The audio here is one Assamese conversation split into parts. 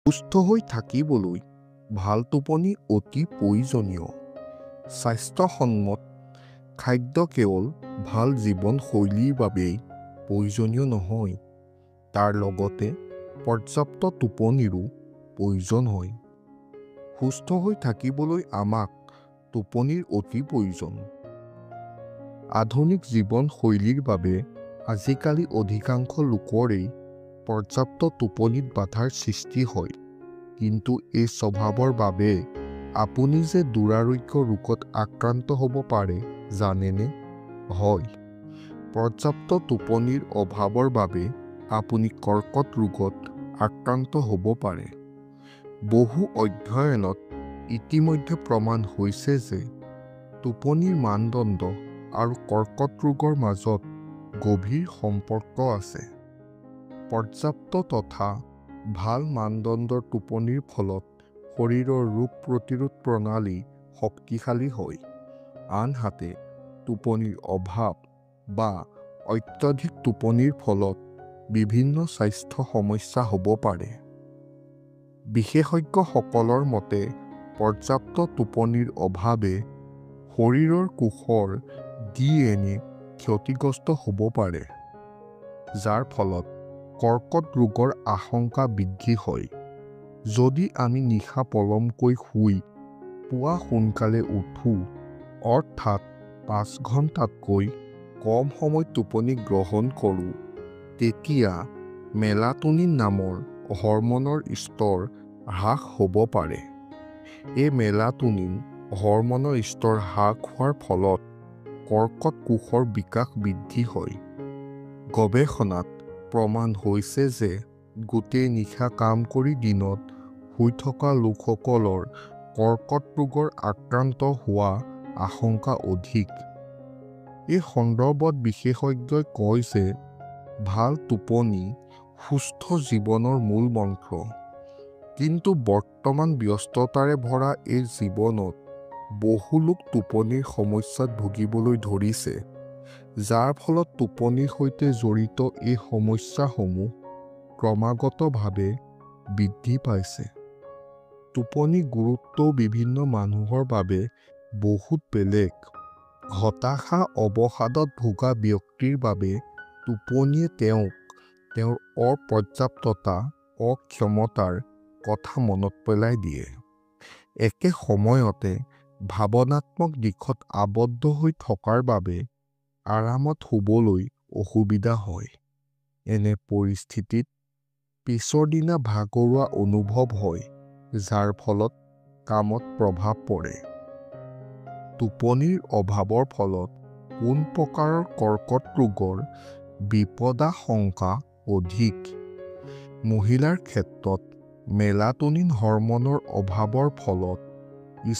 সুস্থ হৈ থাকিবলৈ ভাল টোপনি অতি প্ৰয়োজনীয়। স্বাস্থ্যসন্মত খাদ্য কেৱল ভাল জীৱনশৈলীৰ বাবেই প্ৰয়োজনীয় নহয়, তাৰ লগতে পৰ্যাপ্ত টোপনিৰো প্ৰয়োজন হয়। সুস্থ হৈ থাকিবলৈ আমাক টোপনিৰ অতি প্ৰয়োজন। আধুনিক জীৱনশৈলীৰ বাবে আজিকালি অধিকাংশ লোকৰেই পৰ্যাপ্ত টোপনিত বাধাৰ সৃষ্টি হয়। কিন্তু এই স্বভাৱৰ বাবে আপুনি যে দুৰাৰোগ্য ৰোগত আক্ৰান্ত হ'ব পাৰে জানেনে? হয়, পৰ্যাপ্ত টোপনিৰ অভাৱৰ বাবে আপুনি কৰ্কট ৰোগত আক্ৰান্ত হ'ব পাৰে। বহু অধ্যয়নত ইতিমধ্যে প্ৰমাণ হৈছে যে টোপনিৰ মানদণ্ড আৰু কৰ্কট ৰোগৰ মাজত গভীৰ সম্পৰ্ক আছে। পৰ্যাপ্ত তথা ভাল মানদণ্ডৰ টোপনিৰ ফলত শৰীৰৰ ৰোগ প্ৰতিৰোধ প্ৰণালী শক্তিশালী হয়। আনহাতে টোপনিৰ অভাৱ বা অত্যধিক টোপনিৰ ফলত বিভিন্ন স্বাস্থ্য সমস্যা হ'ব পাৰে। বিশেষজ্ঞসকলৰ মতে পৰ্যাপ্ত টোপনিৰ অভাৱে শৰীৰৰ কোষৰ DNA ক্ষতিগ্ৰস্ত হ'ব পাৰে, যাৰ ফলত কৰ্কট ৰোগৰ আশংকা বৃদ্ধি হয়। যদি আমি নিশা পলমকৈ শুই পুৱা সোনকালে উঠো, অৰ্থাৎ 5 ঘণ্টাতকৈ কম সময় টোপনি গ্ৰহণ কৰোঁ, তেতিয়া মেলাটোনিন নামৰ হৰমনৰ স্তৰ হ্ৰাস হ'ব পাৰে। এই মেলাটোনিন হৰমনৰ স্তৰ হ্ৰাস হোৱাৰ ফলত কৰ্কট কোষৰ বিকাশ বৃদ্ধি হয়। গৱেষণাত প্ৰমাণ হৈছে যে গোটেই নিশা কাম কৰি দিনত শুই থকা লোকসকলৰ কৰ্কট ৰোগৰ আক্ৰান্ত হোৱা আশংকা অধিক। এই সন্দৰ্ভত বিশেষজ্ঞই কয় যে ভাল টোপনি সুস্থ জীৱনৰ মূল মন্ত্ৰ। কিন্তু বৰ্তমান ব্যস্ততাৰে ভৰা এই জীৱনত বহু লোক টোপনিৰ সমস্যাত ভুগিবলৈ ধৰিছে, যাৰ ফলত টোপনিৰ সৈতে জড়িত এই সমস্যাসমূহ ক্ৰমাগতভাৱে বৃদ্ধি পাইছে। টোপনি গুৰুত্বও বিভিন্ন মানুহৰ বাবে বহুত বেলেগ। হতাশা অৱসাদত ভোগা ব্যক্তিৰ বাবে টোপনিয়ে তেওঁক তেওঁৰ অপৰ্যাপ্ততা, অক্ষমতাৰ কথা মনত পেলাই দিয়ে। একে সময়তে ভাৱনাত্মক দিশত আবদ্ধ হৈ থকাৰ বাবে আৰামত শুবলৈ অসুবিধা হয়। এনে পৰিস্থিতিত পিছৰ দিনা ভাগৰুৱা অনুভৱ হয়, যাৰ ফলত কামত প্ৰভাৱ পৰে। টোপনিৰ অভাৱৰ ফলত কোন প্ৰকাৰৰ কৰ্কট ৰোগৰ বিপদাশংকা অধিক? মহিলাৰ ক্ষেত্ৰত মেলাটোনিন হৰমনৰ অভাৱৰ ফলত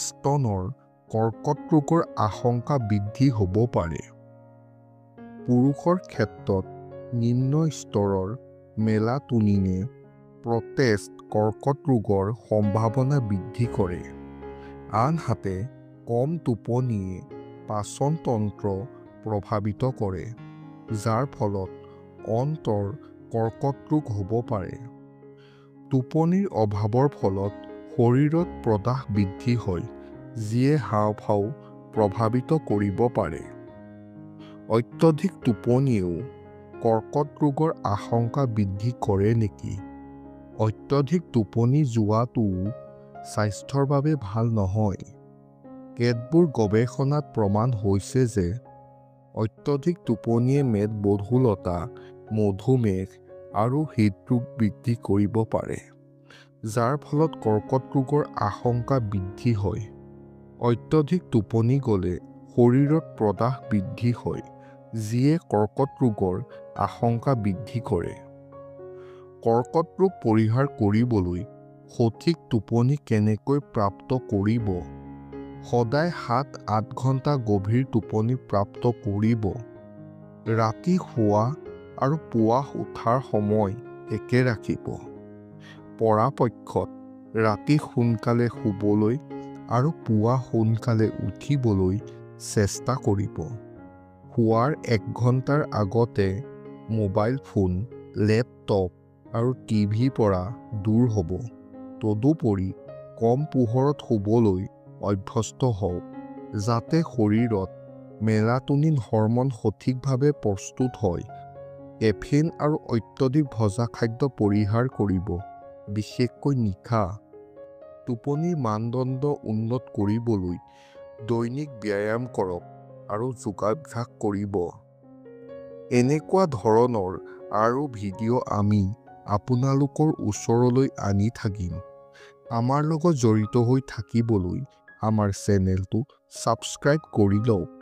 স্তনৰ কৰ্কট ৰোগৰ আশংকা বৃদ্ধি হ'ব পাৰে। পুৰুষৰ ক্ষেত্ৰত নিম্ন স্তৰৰ মেলাটোনিনে প্ৰষ্টেট কৰ্কট ৰোগৰ সম্ভাৱনা বৃদ্ধি কৰে। আনহাতে কম টোপনিয়ে পাচন তন্ত্ৰ প্ৰভাৱিত কৰে, যাৰ ফলত অন্ত্ৰৰ কৰ্কট ৰোগ হ'ব পাৰে। টোপনিৰ অভাৱৰ ফলত শৰীৰত প্ৰদাহ বৃদ্ধি হয়, যিয়ে হাঁওফাঁও প্ৰভাৱিত কৰিব পাৰে। অত্যধিক টোপনিয়েও কৰ্কট ৰোগৰ আশংকা বৃদ্ধি কৰে নেকি? অত্যধিক টোপনি যোৱাটোও স্বাস্থ্যৰ বাবে ভাল নহয়। কেতবোৰ গৱেষণাত প্ৰমাণ হৈছে যে অত্যধিক টোপনিয়ে মেদবহুলতা, মধুমেহ আৰু হৃদৰোগ বৃদ্ধি কৰিব পাৰে, যাৰ ফলত কৰ্কট ৰোগৰ আশংকা বৃদ্ধি হয়। অত্যধিক টোপনি গ'লে শৰীৰত প্ৰদাহ বৃদ্ধি হয়, যিয়ে কৰ্কট ৰোগৰ আশংকা বৃদ্ধি কৰে। কৰ্কট ৰোগ পৰিহাৰ কৰিবলৈ সঠিক টোপনি কেনেকৈ প্ৰাপ্ত কৰিব? সদায় 7-8 ঘণ্টা গভীৰ টোপনি প্ৰাপ্ত কৰিব। ৰাতি শোৱা আৰু পুৱা উঠাৰ সময় একে ৰাখিব। পৰাপক্ষত ৰাতি সোনকালে শুবলৈ আৰু পুৱা সোনকালে উঠিবলৈ চেষ্টা কৰিব। শোৱাৰ 1 ঘণ্টাৰ আগতে মোবাইল ফোন, লেপটপ আৰু টিভিৰ পৰা দূৰ হ'ব। তদুপৰি কম পোহৰত শুবলৈ অভ্যস্ত হওক যাতে শৰীৰত মেলাটোনিন হৰম'ন সঠিকভাৱে প্ৰস্তুত হয়। কেফিন আৰু অত্যধিক ভজা খাদ্য পৰিহাৰ কৰিব, বিশেষকৈ নিশা। টোপনিৰ মানদণ্ড উন্নত কৰিবলৈ দৈনিক ব্যায়াম কৰক আৰু যোগাভ্যাস কৰিব। এনেকুৱা ধৰণৰ আৰু ভিডিঅ' আমি আপোনালোকৰ ওচৰলৈ আনি থাকিম। আমাৰ লগত জড়িত হৈ থাকিবলৈ আমাৰ চেনেলটো ছাবস্ক্ৰাইব কৰি লওক।